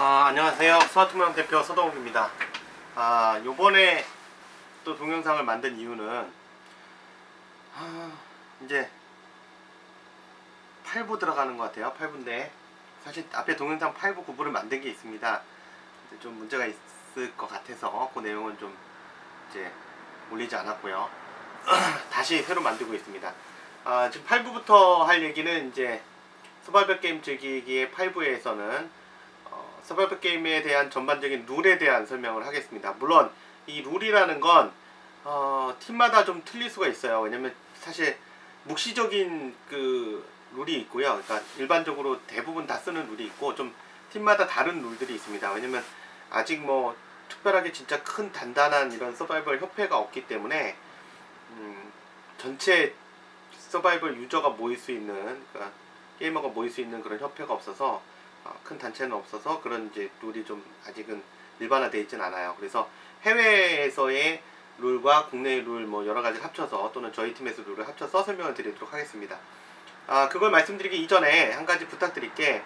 안녕하세요. 스마트모형 대표 서동욱입니다. 요번에 또 동영상을 만든 이유는 이제 8부 들어가는 것 같아요. 8부인데 사실 앞에 동영상 8부, 9부를 만든 게 있습니다. 이제 좀 문제가 있을 것 같아서 그 내용은 좀 이제 올리지 않았고요. 다시 새로 만들고 있습니다. 지금 8부부터 할 얘기는 이제 서바이벌 게임 즐기기의 8부에서는 서바이벌 게임에 대한 전반적인 룰에 대한 설명을 하겠습니다. 물론 이 룰이라는 건 팀마다 좀 틀릴 수가 있어요. 왜냐면 사실 묵시적인 그 룰이 있고요. 그러니까 일반적으로 대부분 다 쓰는 룰이 있고 좀 팀마다 다른 룰들이 있습니다. 왜냐면 아직 뭐 특별하게 진짜 큰 단단한 이런 서바이벌 협회가 없기 때문에 전체 서바이벌 유저가 모일 수 있는, 그러니까 게이머가 모일 수 있는 그런 협회가 없어서 큰 단체는 없어서 그런 이제 룰이 좀 아직은 일반화되어 있진 않아요. 그래서 해외에서의 룰과 국내의 룰 뭐 여러 가지를 합쳐서 또는 저희 팀에서 룰을 합쳐서 설명을 드리도록 하겠습니다. 그걸 말씀드리기 이전에 한 가지 부탁드릴게,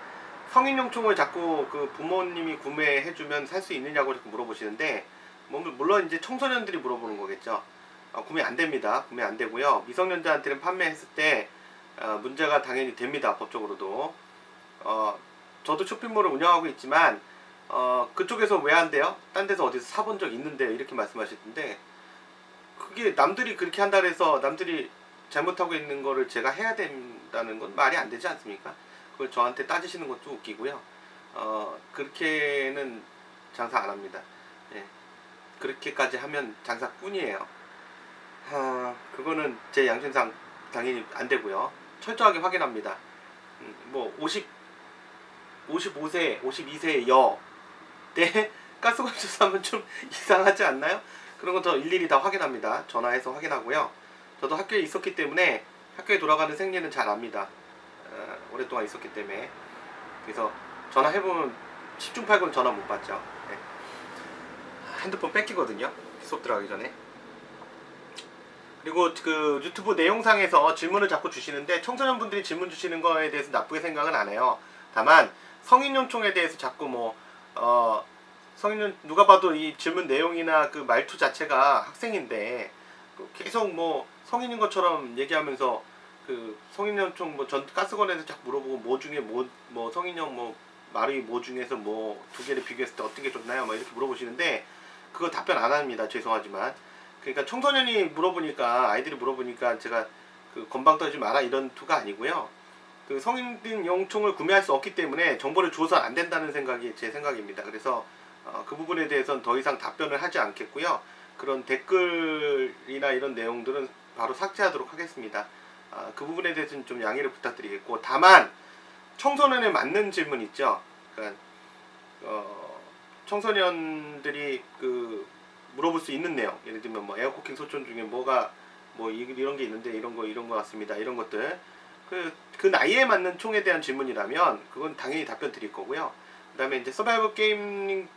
성인용 총을 자꾸 그 부모님이 구매해주면 살 수 있느냐고 자꾸 물어보시는데, 물론 이제 청소년들이 물어보는 거겠죠. 구매 안 됩니다. 구매 안 되고요. 미성년자한테는 판매했을 때 문제가 당연히 됩니다. 법적으로도. 저도 쇼핑몰을 운영하고 있지만 그쪽에서 왜 안 돼요? 딴 데서 어디서 사본 적 있는데요, 이렇게 말씀하시던데, 그게 남들이 그렇게 한다 해서 남들이 잘못하고 있는 거를 제가 해야 된다는 건 말이 안 되지 않습니까? 그걸 저한테 따지시는 것도 웃기고요. 그렇게는 장사 안 합니다. 예. 그렇게까지 하면 장사꾼이에요. 그거는 제 양심상 당연히 안 되고요. 철저하게 확인합니다. 55세, 52세 여 때 가스관에서 사면 좀 이상하지 않나요? 그런 건 저 일일이 다 확인합니다. 전화해서 확인하고요. 저도 학교에 있었기 때문에 학교에 돌아가는 생리는 잘 압니다. 오랫동안 있었기 때문에. 그래서 전화해보면 10중 8구 전화 못 받죠. 네. 핸드폰 뺏기거든요, 수업 들어가기 전에. 그리고 그 유튜브 내용상에서 질문을 자꾸 주시는데, 청소년분들이 질문 주시는 거에 대해서 나쁘게 생각은 안 해요. 다만 성인용 총에 대해서 자꾸 성인용, 누가 봐도 이 질문 내용이나 그 말투 자체가 학생인데 계속 성인인 것처럼 얘기하면서 그 성인용 총 전 가스관에서 자꾸 물어보고 뭐 중에 뭐 성인용 말이 뭐 중에서 두 개를 비교했을 때 어떤 게 좋나요? 이렇게 물어보시는데 그거 답변 안 합니다. 죄송하지만. 그러니까 청소년이 물어보니까, 아이들이 물어보니까 제가 그 건방 떨지 마라 이런 투가 아니고요. 그 성인용 총을 구매할 수 없기 때문에 정보를 주어서 안 된다는 생각이 제 생각입니다. 그래서 그 부분에 대해서는 더 이상 답변을 하지 않겠고요. 그런 댓글이나 이런 내용들은 바로 삭제하도록 하겠습니다. 그 부분에 대해서는 좀 양해를 부탁드리겠고, 다만 청소년에 맞는 질문 있죠. 그러니까 청소년들이 그 물어볼 수 있는 내용, 예를 들면 에어쿠킹 소총 중에 이런 게 있는데 이런 거 같습니다. 이런 것들. 그 나이에 맞는 총에 대한 질문이라면 그건 당연히 답변 드릴 거고요. 그 다음에 이제 서바이벌 게임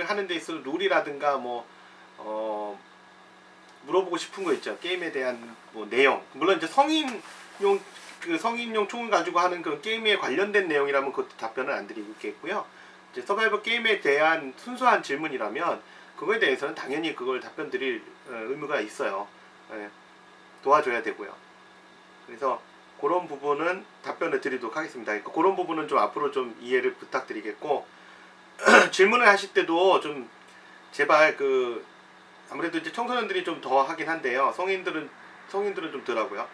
하는 데 있어서 룰이라든가 물어보고 싶은 거 있죠. 게임에 대한 내용. 물론 이제 성인용 총을 가지고 하는 그런 게임에 관련된 내용이라면 그것도 답변을 안 드리겠고요. 이제 서바이벌 게임에 대한 순수한 질문이라면 그거에 대해서는 당연히 그걸 답변 드릴 의무가 있어요. 예, 도와줘야 되고요. 그래서 그런 부분은 답변을 드리도록 하겠습니다. 그러니까 그런 부분은 좀 앞으로 좀 이해를 부탁드리겠고, 질문을 하실 때도 좀 제발 아무래도 이제 청소년들이 좀 더 하긴 한데요. 성인들은 좀 덜 하고요.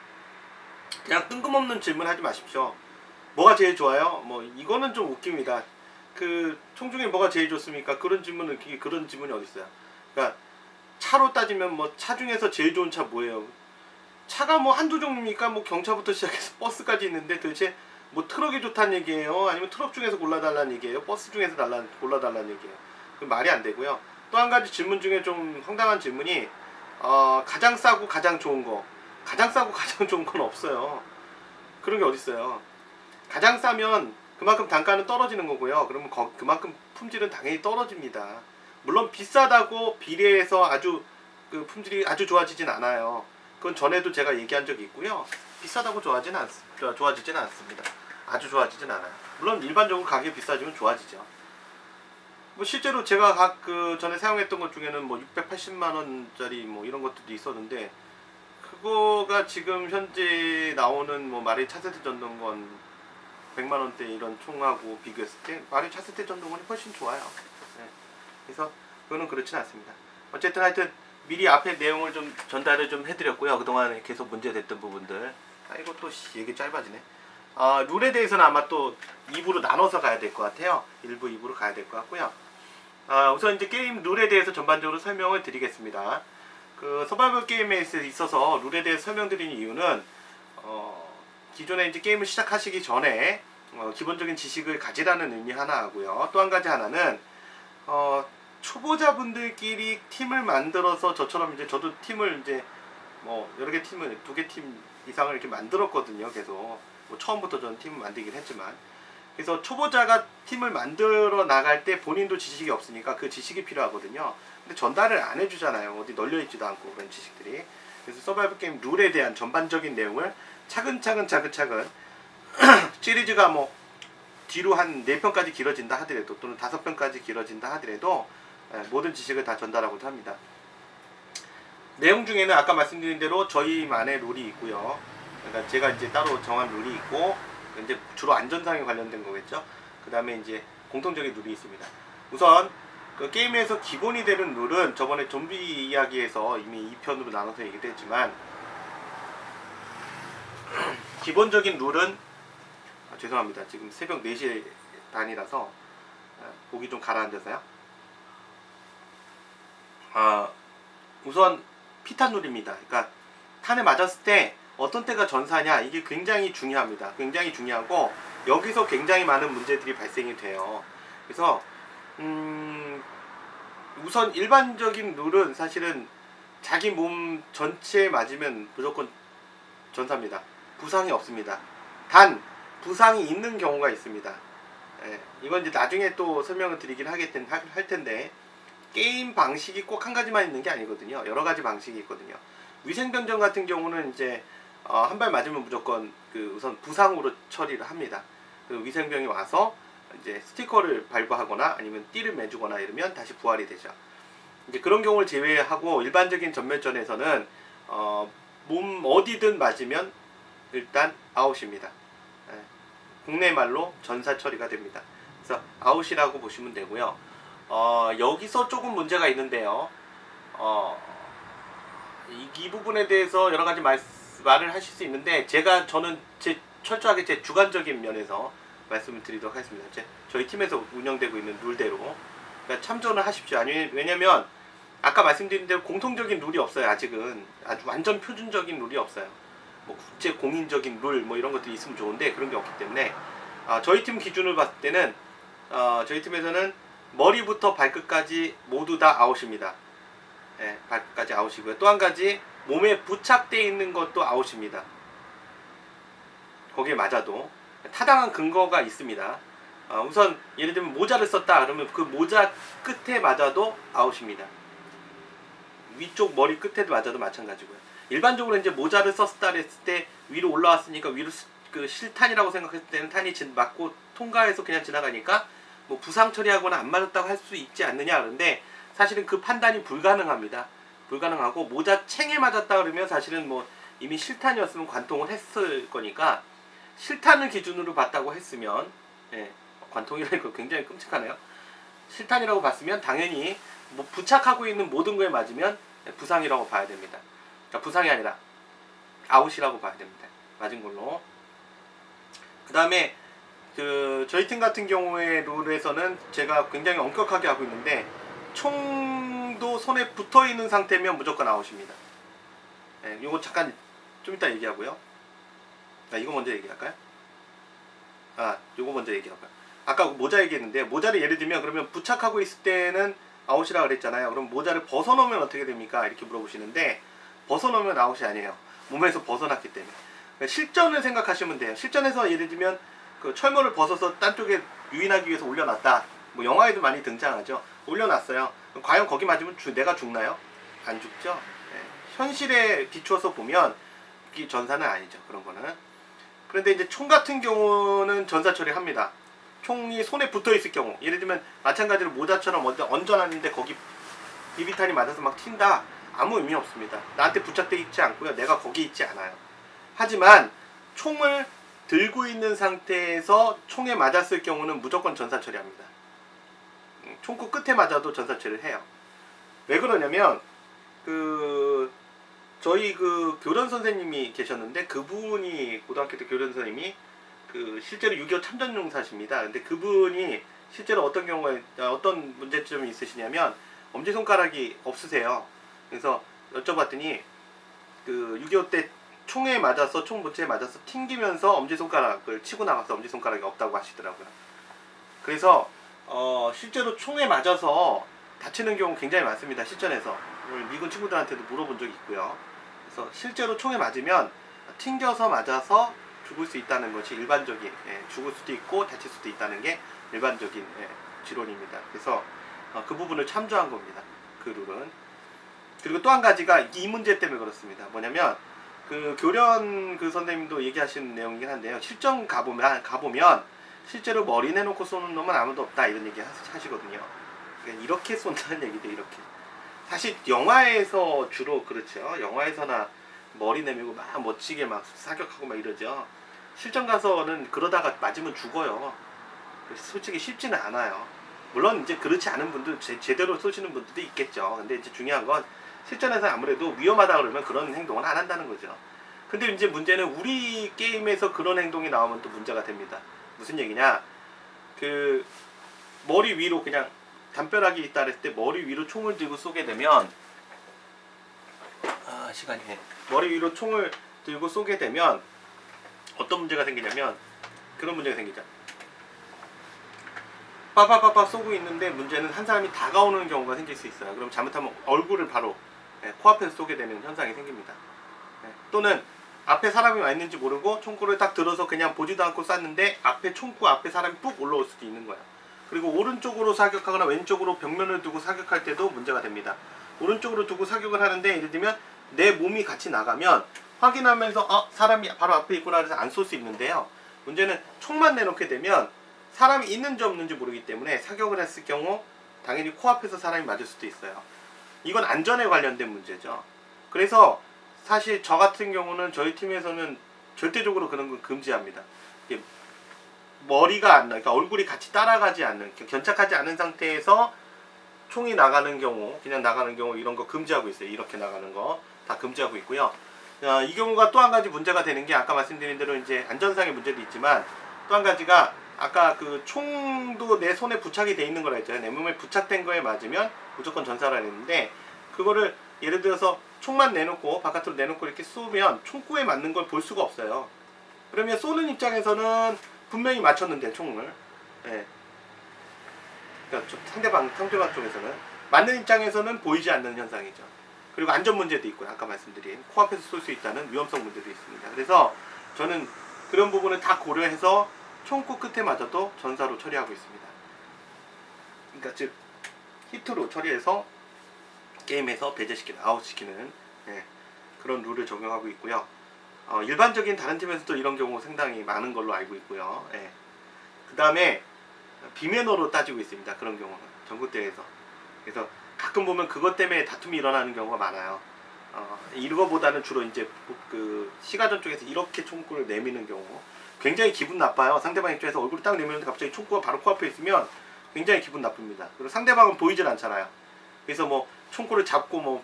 그냥 뜬금없는 질문 하지 마십시오. 뭐가 제일 좋아요? 이거는 좀 웃깁니다. 총 중에 뭐가 제일 좋습니까? 그런 질문이 어디 있어요? 그러니까 차로 따지면 차 중에서 제일 좋은 차 뭐예요? 차가 한두 종류입니까? 경차부터 시작해서 버스까지 있는데 도대체 트럭이 좋다는 얘기예요? 아니면 트럭 중에서 골라달라는 얘기예요? 버스 중에서 골라달라는 얘기예요? 그 말이 안 되고요. 또 한 가지 질문 중에 좀 황당한 질문이 가장 싸고 가장 좋은 거. 가장 싸고 가장 좋은 건 없어요. 그런 게 어딨어요. 가장 싸면 그만큼 단가는 떨어지는 거고요. 그러면 그만큼 품질은 당연히 떨어집니다. 물론 비싸다고 비례해서 아주 품질이 아주 좋아지진 않아요. 그건 전에도 제가 얘기한 적이 있고요. 비싸다고 좋아지진 않습니다. 아주 좋아지진 않아요. 물론 일반적으로 가격이 비싸지면 좋아지죠. 뭐 실제로 제가 그 전에 사용했던 것 중에는 뭐 680만 원짜리 뭐 이런 것들도 있었는데, 그거가 지금 현재 나오는 뭐 마리 차세대 전동건 100만 원대 이런 총하고 비교했을 때 마리 차세대 전동건이 훨씬 좋아요. 네. 그래서 그거는 그렇진 않습니다. 어쨌든 하여튼 미리 앞에 내용을 좀 전달을 좀 해드렸고요. 그동안 계속 문제됐던 부분들. 이것도 얘기 짧아지네. 룰에 대해서는 아마 또 2부로 나눠서 가야 될 것 같아요. 1부, 2부로 가야 될 것 같고요. 우선 이제 게임 룰에 대해서 전반적으로 설명을 드리겠습니다. 그 서바이벌 게임에 있어서 룰에 대해서 설명드리는 이유는 기존에 이제 게임을 시작하시기 전에 기본적인 지식을 가지라는 의미 하나 하고요. 또 한 가지 하나는 초보자분들끼리 팀을 만들어서, 저처럼 이제 저도 팀을 이제 뭐 여러 개 팀을 2개 팀 이상을 이렇게 만들었거든요. 계속 뭐 처음부터 저는 팀을 만들긴 했지만, 그래서 초보자가 팀을 만들어 나갈 때 본인도 지식이 없으니까 그 지식이 필요하거든요. 근데 전달을 안 해주잖아요. 어디 널려있지도 않고 그런 지식들이. 그래서 서바이벌 게임 룰에 대한 전반적인 내용을 차근차근 시리즈가 뭐 뒤로 한 4편까지 길어진다 하더라도, 또는 5편까지 길어진다 하더라도 모든 지식을 다 전달하고도 합니다. 내용 중에는 아까 말씀드린 대로 저희만의 룰이 있고요. 그러니까 제가 이제 따로 정한 룰이 있고, 이제 주로 안전상에 관련된 거겠죠. 그 다음에 이제 공통적인 룰이 있습니다. 우선 그 게임에서 기본이 되는 룰은 저번에 좀비 이야기에서 이미 2편으로 나눠서 얘기도 했지만, 기본적인 룰은 죄송합니다. 지금 새벽 4시 반이라서 목이 좀 가라앉아서요. 우선 피탄 룰입니다. 그러니까 탄에 맞았을 때 어떤 때가 전사냐, 이게 굉장히 중요합니다. 굉장히 중요하고 여기서 굉장히 많은 문제들이 발생이 돼요. 그래서 우선 일반적인 룰은 사실은 자기 몸 전체에 맞으면 무조건 전사입니다. 부상이 없습니다. 단 부상이 있는 경우가 있습니다. 이건 이제 나중에 또 설명을 드리긴 할 텐데, 게임 방식이 꼭 한 가지만 있는 게 아니거든요. 여러 가지 방식이 있거든요. 위생병정 같은 경우는 이제 한 발 맞으면 무조건 우선 부상으로 처리를 합니다. 그 위생병이 와서 이제 스티커를 발부하거나 아니면 띠를 매주거나 이러면 다시 부활이 되죠. 이제 그런 경우를 제외하고 일반적인 전멸전에서는 몸 어디든 맞으면 일단 아웃입니다. 국내 말로 전사 처리가 됩니다. 그래서 아웃이라고 보시면 되고요. 여기서 조금 문제가 있는데요. 이 부분에 대해서 여러 가지 말을 하실 수 있는데, 저는 철저하게 제 주관적인 면에서 말씀을 드리도록 하겠습니다. 저희 팀에서 운영되고 있는 룰대로 그러니까 참조를 하십시오. 왜냐면 아까 말씀드린 대로 공통적인 룰이 없어요. 아직은 아주 완전 표준적인 룰이 없어요. 뭐 국제 공인적인 룰 뭐 이런 것들이 있으면 좋은데 그런 게 없기 때문에 저희 팀 기준으로 봤을 때는 저희 팀에서는 머리부터 발끝까지 모두 다 아웃입니다. 발끝까지 아웃이고요. 또 한 가지, 몸에 부착되어 있는 것도 아웃입니다. 거기에 맞아도 타당한 근거가 있습니다. 우선 예를 들면 모자를 썼다 그러면 그 모자 끝에 맞아도 아웃입니다. 위쪽 머리 끝에도 맞아도 마찬가지고요. 일반적으로 이제 모자를 썼다 그랬을 때 위로 올라왔으니까 위로 실탄이라고 생각했을 때는 탄이 맞고 통과해서 그냥 지나가니까 뭐 부상 처리하거나 안 맞았다고 할 수 있지 않느냐. 그런데 사실은 그 판단이 불가능합니다. 불가능하고, 모자 챙에 맞았다 그러면 사실은 뭐 이미 실탄이었으면 관통을 했을 거니까, 실탄을 기준으로 봤다고 했으면, 관통이라는 거 굉장히 끔찍하네요. 실탄이라고 봤으면 당연히 뭐 부착하고 있는 모든 거에 맞으면 부상이라고 봐야 됩니다. 그러니까 부상이 아니라 아웃이라고 봐야 됩니다. 맞은 걸로. 그 다음에 저희 팀 같은 경우의 룰에서는 제가 굉장히 엄격하게 하고 있는데, 총도 손에 붙어 있는 상태면 무조건 아웃입니다. 요거 잠깐 좀 이따 얘기하고요. 이거 먼저 얘기할까요? 요거 먼저 얘기할까요? 아까 모자 얘기했는데, 모자를 예를 들면 그러면 부착하고 있을 때는 아웃이라 그랬잖아요. 그럼 모자를 벗어놓으면 어떻게 됩니까? 이렇게 물어보시는데, 벗어놓으면 아웃이 아니에요. 몸에서 벗어났기 때문에. 실전을 생각하시면 돼요. 실전에서 예를 들면 그 철모를 벗어서 딴 쪽에 유인하기 위해서 올려놨다. 뭐 영화에도 많이 등장하죠. 올려놨어요. 과연 거기 맞으면 내가 죽나요? 안 죽죠. 현실에 비추어서 보면 전사는 아니죠. 그런 거는. 그런데 이제 총 같은 경우는 전사 처리합니다. 총이 손에 붙어 있을 경우, 예를 들면 마찬가지로 모자처럼 얹어놨는데 거기 비비탄이 맞아서 막 튄다. 아무 의미 없습니다. 나한테 부착돼 있지 않고요. 내가 거기 있지 않아요. 하지만 총을 들고 있는 상태에서 총에 맞았을 경우는 무조건 전사 처리합니다. 총구 끝에 맞아도 전사 처리를 해요. 왜 그러냐면 저희 교련 선생님이 계셨는데, 그분이 고등학교 때 교련 선생님이 실제로 6.25 참전용사십니다. 근데 그분이 실제로 어떤 문제점이 있으시냐면 엄지손가락이 없으세요. 그래서 여쭤봤더니 6.25 때 총에 맞아서, 총 부채에 맞아서 튕기면서 엄지손가락을 치고 나가서 엄지손가락이 없다고 하시더라고요. 그래서 실제로 총에 맞아서 다치는 경우 굉장히 많습니다. 실전에서. 미군 친구들한테도 물어본 적이 있고요. 그래서 실제로 총에 맞으면 튕겨서 맞아서 죽을 수 있다는 것이 일반적인, 죽을 수도 있고 다칠 수도 있다는 게 일반적인 지론입니다. 그래서 그 부분을 참조한 겁니다. 그 룰은. 그리고 또 한 가지가 이 문제 때문에 그렇습니다. 뭐냐면 교련 선생님도 얘기하시는 내용이긴 한데요. 실전 가보면 실제로 머리 내놓고 쏘는 놈은 아무도 없다, 이런 얘기 하시거든요. 그러니까 이렇게 쏜다는 얘기도 이렇게. 사실 영화에서 주로 그렇죠. 영화에서나 머리 내밀고 막 멋지게 막 사격하고 막 이러죠. 실전 가서는 그러다가 맞으면 죽어요. 솔직히 쉽지는 않아요. 물론 이제 그렇지 않은 분들, 제대로 쏘시는 분들도 있겠죠. 근데 이제 중요한 건 실전에서 아무래도 위험하다 그러면 그런 행동은 안 한다는 거죠. 근데 이제 문제는 우리 게임에서 그런 행동이 나오면 또 문제가 됩니다. 무슨 얘기냐? 머리 위로 그냥 담벼락이 있다 그랬을 때 머리 위로 총을 들고 쏘게 되면, 시간이 머리 위로 총을 들고 쏘게 되면 어떤 문제가 생기냐면, 그런 문제가 생기죠. 빠빠빠빠 쏘고 있는데 문제는 한 사람이 다가오는 경우가 생길 수 있어요. 그럼 잘못하면 얼굴을 바로 코앞에서 쏘게 되는 현상이 생깁니다. 또는 앞에 사람이 와 있는지 모르고 총구를 딱 들어서 그냥 보지도 않고 쐈는데 앞에 총구 앞에 사람이 푹 올라올 수도 있는 거예요. 그리고 오른쪽으로 사격하거나 왼쪽으로 벽면을 두고 사격할 때도 문제가 됩니다. 오른쪽으로 두고 사격을 하는데, 예를 들면 내 몸이 같이 나가면 확인하면서 사람이 바로 앞에 있구나 해서 안 쏠 수 있는데요. 문제는 총만 내놓게 되면 사람이 있는지 없는지 모르기 때문에 사격을 했을 경우 당연히 코앞에서 사람이 맞을 수도 있어요. 이건 안전에 관련된 문제죠. 그래서 사실 저 같은 경우는 저희 팀에서는 절대적으로 그런 건 금지합니다. 머리가 안 나, 그러니까 얼굴이 같이 따라가지 않는, 견착하지 않은 상태에서 총이 나가는 경우, 그냥 나가는 경우 이런 거 금지하고 있어요. 이렇게 나가는 거 다 금지하고 있고요. 이 경우가 또 한 가지 문제가 되는 게, 아까 말씀드린 대로 이제 안전상의 문제도 있지만, 또 한 가지가 아까 총도 내 손에 부착이 돼 있는 거라 했잖아요. 내 몸에 부착된 거에 맞으면 무조건 전사를 했는데, 그거를 예를 들어서 총만 내놓고 바깥으로 내놓고 이렇게 쏘면 총구에 맞는 걸 볼 수가 없어요. 그러면 쏘는 입장에서는 분명히 맞췄는데 총을, 그러니까 상대방 쪽에서는 맞는 입장에서는 보이지 않는 현상이죠. 그리고 안전 문제도 있고요. 아까 말씀드린 코앞에서 쏠 수 있다는 위험성 문제도 있습니다. 그래서 저는 그런 부분을 다 고려해서 총구 끝에 맞아도 전사로 처리하고 있습니다. 그러니까 즉 히트로 처리해서 게임에서 배제시키는, 아웃시키는 그런 룰을 적용하고 있고요. 일반적인 다른 팀에서도 이런 경우 상당히 많은 걸로 알고 있고요. 그 다음에 비매너로 따지고 있습니다. 그런 경우는 전국대회에서. 그래서 가끔 보면 그것 때문에 다툼이 일어나는 경우가 많아요. 이거보다는 주로 이제 시가전 쪽에서 이렇게 총구를 내미는 경우 굉장히 기분 나빠요. 상대방 입장에서 얼굴을 딱 내미는데 갑자기 총구가 바로 코앞에 있으면 굉장히 기분 나쁩니다. 그리고 상대방은 보이질 않잖아요. 그래서 뭐 총구를 잡고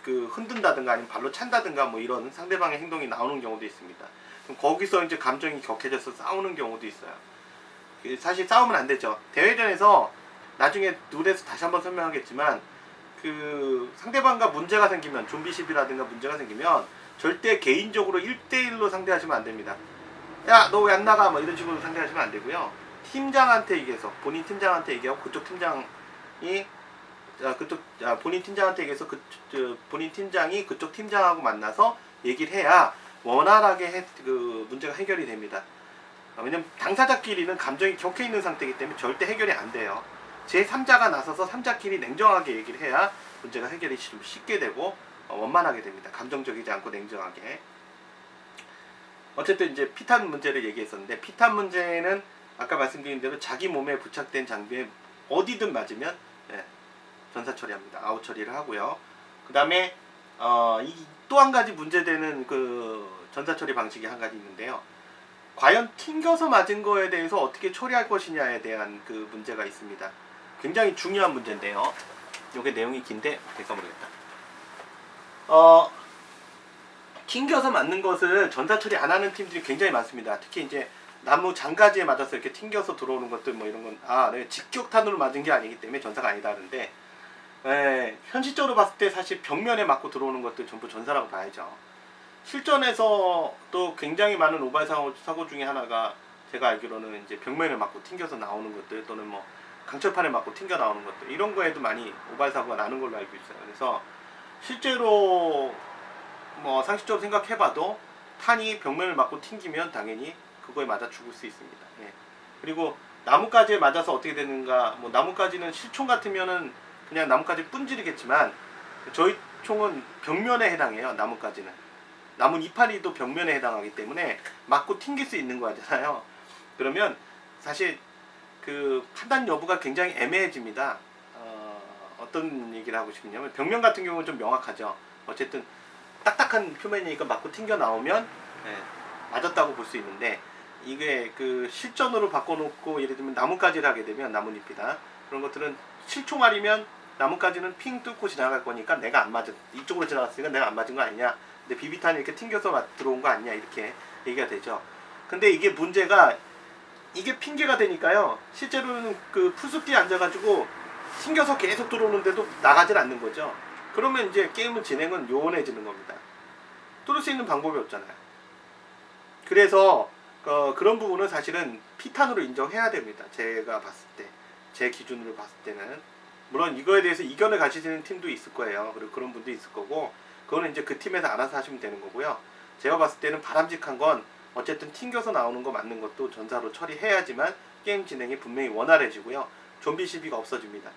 흔든다든가 아니면 발로 찬다든가 이런 상대방의 행동이 나오는 경우도 있습니다. 그럼 거기서 이제 감정이 격해져서 싸우는 경우도 있어요. 사실 싸우면 안 되죠. 대회전에서 나중에 룰에서 다시 한번 설명하겠지만, 상대방과 문제가 생기면, 좀비 시비라든가 문제가 생기면 절대 개인적으로 1대1로 상대하시면 안 됩니다. 야, 너 왜 안 나가? 이런 식으로 상대하시면 안 되고요. 팀장한테 얘기해서, 본인 팀장한테 얘기하고 그쪽 팀장이 본인 팀장한테 얘기해서 본인 팀장이 그쪽 팀장하고 만나서 얘기를 해야 원활하게 문제가 해결이 됩니다. 왜냐면 당사자끼리는 감정이 격해 있는 상태이기 때문에 절대 해결이 안 돼요. 제3자가 나서서 3자끼리 냉정하게 얘기를 해야 문제가 해결이 쉽게 되고 원만하게 됩니다. 감정적이지 않고 냉정하게. 어쨌든 이제 피탄 문제를 얘기했었는데, 피탄 문제는 아까 말씀드린 대로 자기 몸에 부착된 장비에 어디든 맞으면 전사 처리합니다. 아웃 처리를 하고요. 그 다음에 또 한 가지 문제되는 그 전사 처리 방식이 한 가지 있는데요. 과연 튕겨서 맞은 거에 대해서 어떻게 처리할 것이냐에 대한 그 문제가 있습니다. 굉장히 중요한 문제인데요. 이게 내용이 긴데 될까 모르겠다. 튕겨서 맞는 것을 전사 처리 안 하는 팀들이 굉장히 많습니다. 특히 이제 나무 장가지에 맞아서 이렇게 튕겨서 들어오는 것들 뭐 이런 건 네, 직격탄으로 맞은 게 아니기 때문에 전사가 아니다 하는데 현실적으로 봤을 때 사실 벽면에 맞고 들어오는 것들 전부 전사라고 봐야죠. 실전에서도 굉장히 많은 오발 사고 중에 하나가 제가 알기로는 이제 벽면에 맞고 튕겨서 나오는 것들 또는 뭐 강철판에 맞고 튕겨 나오는 것들 이런 거에도 많이 오발 사고가 나는 걸로 알고 있어요. 그래서 실제로 뭐 상식적으로 생각해봐도 탄이 벽면을 맞고 튕기면 당연히 그거에 맞아 죽을 수 있습니다. 그리고 나뭇가지에 맞아서 어떻게 되는가, 뭐 나뭇가지는 실총 같으면은 그냥 나뭇가지 뿜질이겠지만 저희 총은 벽면에 해당해요. 나뭇가지는 나무 이파리도 벽면에 해당하기 때문에 맞고 튕길 수 있는 거잖아요. 그러면 사실 그 판단 여부가 굉장히 애매해집니다. 어떤 얘기를 하고 싶냐면 벽면 같은 경우는 좀 명확하죠. 어쨌든 딱딱한 표면이니까 맞고 튕겨 나오면 맞았다고 볼 수 있는데 이게 그 실전으로 바꿔놓고 예를 들면 나뭇가지를 하게 되면 나뭇잎이다 그런 것들은 실총알이면 나뭇가지는 핑 뚫고 지나갈 거니까 내가 안 맞은 이쪽으로 지나갔으니까 내가 안 맞은 거 아니냐, 근데 비비탄이 이렇게 튕겨서 들어온 거 아니냐 이렇게 얘기가 되죠. 근데 이게 문제가 이게 핑계가 되니까요. 실제로는 그 풀숲 뒤에 앉아가지고 튕겨서 계속 들어오는데도 나가질 않는 거죠. 그러면 이제 게임은 진행은 요원해지는 겁니다. 뚫을 수 있는 방법이 없잖아요. 그래서 그런 부분은 사실은 피탄으로 인정해야 됩니다. 제가 봤을 때, 제 기준으로 봤을 때는 물론 이거에 대해서 이견을 가지시는 팀도 있을 거예요. 그리고 그런 분도 있을 거고 그거는 이제 그 팀에서 알아서 하시면 되는 거고요. 제가 봤을 때는 바람직한 건 어쨌든 튕겨서 나오는 거 맞는 것도 전사로 처리해야지만 게임 진행이 분명히 원활해지고요. 좀비 시비가 없어집니다.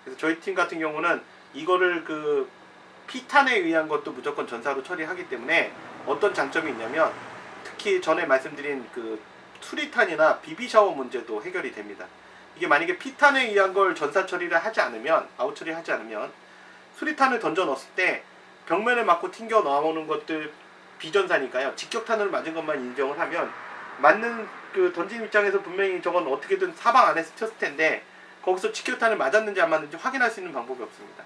그래서 저희 팀 같은 경우는 이거를 그 피탄에 의한 것도 무조건 전사로 처리하기 때문에 어떤 장점이 있냐면 특히 전에 말씀드린 그 수리탄이나 비비샤워 문제도 해결이 됩니다. 이게 만약에 피탄에 의한 걸 전사 처리를 하지 않으면, 아웃 처리하지 않으면 수리탄을 던져 넣었을 때 벽면에 맞고 튕겨 나오는 것들 비전사니까요. 직격탄을 맞은 것만 인정을 하면 맞는 그 던진 입장에서 분명히 저건 어떻게든 사방 안에 스쳤을 텐데 거기서 직격탄을 맞았는지 안 맞는지 확인할 수 있는 방법이 없습니다.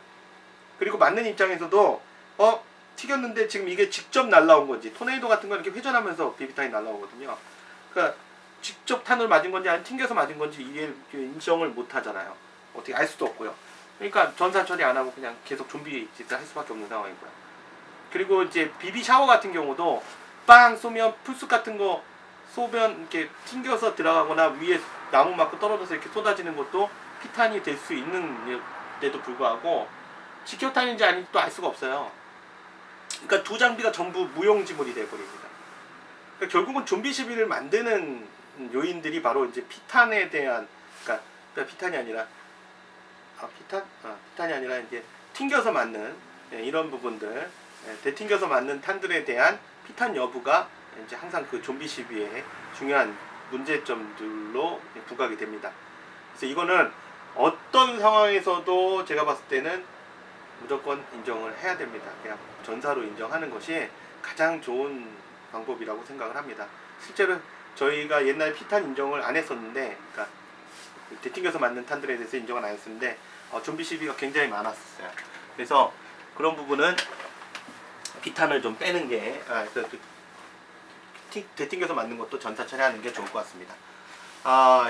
그리고 맞는 입장에서도 튀겼는데 지금 이게 직접 날라온 건지, 토네이도 같은 거 이렇게 회전하면서 비비탄이 날라오거든요. 그러니까 직접 탄을 맞은 건지 아니면 튕겨서 맞은 건지 이게 인정을 못 하잖아요. 어떻게 알 수도 없고요. 그러니까 전사 처리 안 하고 그냥 계속 좀비 짓을 할 수밖에 없는 상황이고요. 그리고 이제 비비 샤워 같은 경우도 빵 쏘면 풀숲 같은 거 쏘면 이렇게 튕겨서 들어가거나 위에 나무 맞고 떨어져서 이렇게 쏟아지는 것도 피탄이 될 수 있는데도 불구하고 직격탄인지 아닌지 또 알 수가 없어요. 그러니까 두 장비가 전부 무용지물이 돼버립니다. 그러니까 결국은 좀비 시비를 만드는 요인들이 바로 이제 피탄에 대한, 그러니까 피탄이 아니라 피탄이 아니라 이제 튕겨서 맞는 이런 부분들, 되튕겨서 맞는 탄들에 대한 피탄 여부가 이제 항상 그 좀비 시비의 중요한 문제점들로 부각이 됩니다. 그래서 이거는 어떤 상황에서도 제가 봤을 때는 무조건 인정을 해야 됩니다. 그냥 전사로 인정하는 것이 가장 좋은 방법이라고 생각을 합니다. 실제로 저희가 옛날에 피탄 인정을 안 했었는데, 그러니까 되튕겨서 맞는 탄들에 대해서 인정을 안 했었는데 좀비 시비가 굉장히 많았었어요. 그래서 그런 부분은 피탄을 좀 빼는 게, 되튕겨서 맞는 것도 전사 처리하는 게 좋을 것 같습니다.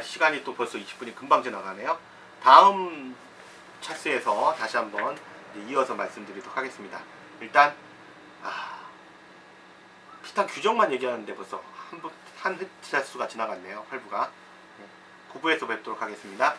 시간이 또 벌써 20분이 금방 지나가네요. 다음 차스에서 다시 한번 이어서 말씀드리도록 하겠습니다. 일단 피탄 규정만 얘기하는데 벌써 한 횟차수가 지나갔네요. 8부가. 9부에서 뵙도록 하겠습니다.